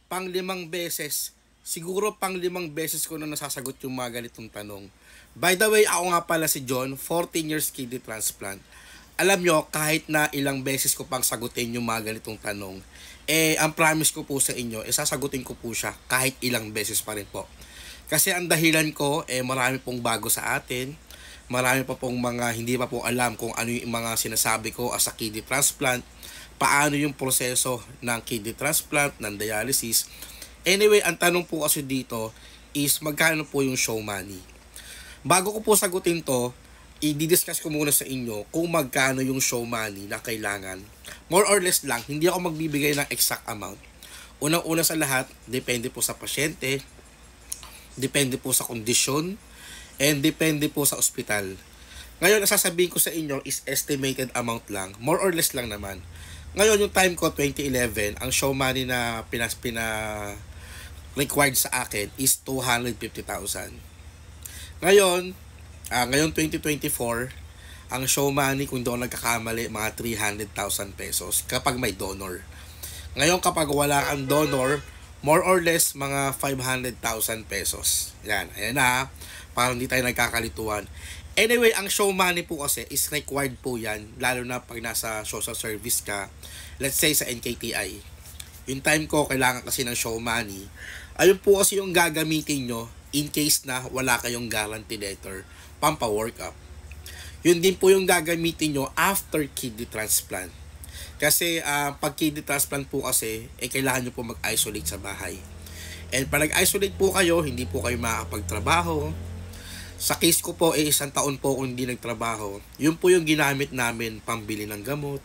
pang-limang beses, siguro pang-limang beses ko na nasasagot yung mga ganitong tanong. By the way, ako nga pala si John, 14 years kidney transplant. Alam nyo, kahit na ilang beses ko pang sagutin yung mga ganitong tanong, ang promise ko po sa inyo, sasagutin ko po siya kahit ilang beses pa rin po. Kasi ang dahilan ko, marami pong bago sa atin, marami pa pong mga hindi pa po alam kung ano yung mga sinasabi ko as a kidney transplant, paano yung proseso ng kidney transplant, ng dialysis. Anyway, ang tanong po kasi dito is magkano po yung show money. Bago ko po sagutin to, i-discuss ko muna sa inyo kung magkano yung show money na kailangan. More or less lang, hindi ako magbibigay ng exact amount. Unang-una sa lahat, depende po sa pasyente, depende po sa kondisyon, and depende po sa ospital. Ngayon, ang sasabihin ko sa inyo is estimated amount lang. More or less lang naman. Ngayon, yung time ko, 2011, ang show money na required sa akin is 250,000. Ngayon, ngayon 2024, ang show money, kung doon nagkakamali, mga 300,000 pesos kapag may donor. Ngayon, kapag wala kang donor, more or less mga 500,000 pesos. Yan, ayan na, para hindi tayo nagkakalituan. Anyway, ang show money po kasi is required po yan, lalo na pag nasa social service ka, let's say sa NKTI. Yung time ko, kailangan kasi ng show money. Ayun po kasi yung gagamitin nyo in case na wala kayong guarantee letter, pampa-workup. Yun din po yung gagamitin nyo after kidney transplant. Kasi pag kidney transplant po kasi, kailangan nyo po mag-isolate sa bahay. And pag nag-isolate po kayo, hindi po kayo makakapagtrabaho. Sa case ko po, isang taon po kung hindi nagtrabaho. Yun po yung ginamit namin pambili ng gamot,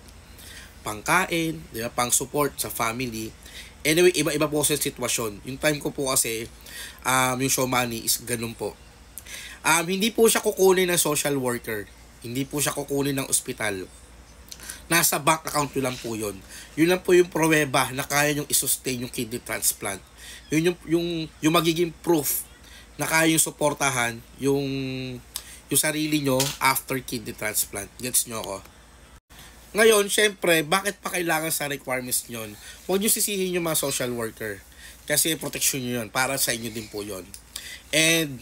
pangkain, pang support sa family. Anyway, iba-iba po sa sitwasyon. Yung time ko po kasi, yung show money is ganun po. Hindi po siya kukunin ng social worker. Hindi po siya kukunin ng ospital. Nasa bank account nyo lang po yun. Yun lang po yung pruweba na kaya nyo isustain yung kidney transplant. Yun yung magiging proof na kaya yung suportahan yung sarili nyo after kidney transplant. Gets nyo ako? Ngayon, syempre, bakit pa kailangan sa requirements nyo? Huwag nyo sisihin yung mga social worker. Kasi protection nyo yun. Para sa inyo din po yun. And,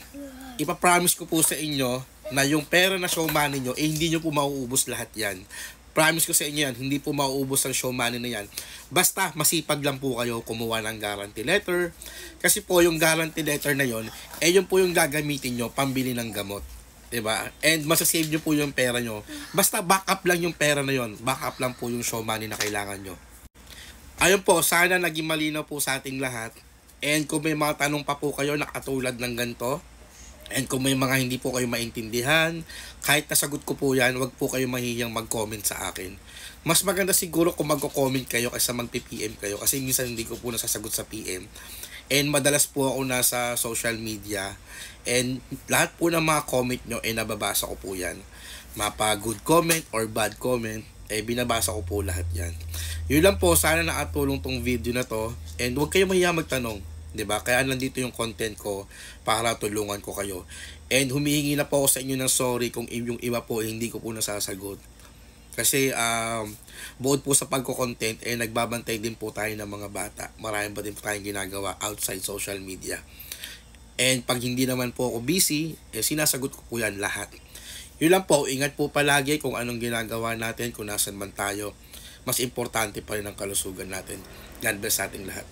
ipapromise ko po sa inyo na yung pera na show money nyo, hindi nyo po mauubos lahat yan. Promise ko sa inyo yan, hindi po mauubos ang show money na yan. Basta masipag lang po kayo kumuha ng guarantee letter. Kasi po yung guarantee letter na yon, yun po yung gagamitin nyo pambili ng gamot. Diba? And masasave nyo po yung pera nyo. Basta backup lang yung pera na yon. Backup lang po yung show money na kailangan nyo. Ayun po, sana naging malinaw po sa ating lahat. And kung may mga tanong pa po kayo na katulad ng ganito, and kung may mga hindi po kayo maintindihan, kahit nasagot ko po yan, wag po kayo mahihiyang mag-comment sa akin. Mas maganda siguro kung magko-comment kayo kaysa mag-PM kayo kasi minsan hindi ko po nasasagot sa PM. And madalas po ako nasa social media and lahat po ng mga comment nyo nababasa ko po yan. Mapa good comment or bad comment, binabasa ko po lahat yan. Yun lang po, sana nakatulong tong video na to and huwag kayo mahihiyang magtanong. 'Di ba? Kaya nandito yung content ko para tulungan ko kayo. And humihingi na po ako sa inyo ng sorry kung yung iba po hindi ko po nasasagot. Kasi bukod po sa pagko-content nagbabantay din po tayo ng mga bata. Marami pa din po tayong ginagawa outside social media. And pag hindi naman po ako busy, sinasagot ko po yan lahat. Yun lang po, ingat po palagi kung anong ginagawa natin, kung nasan man tayo. Mas importante pa rin ang kalusugan natin. God bless sa ating lahat.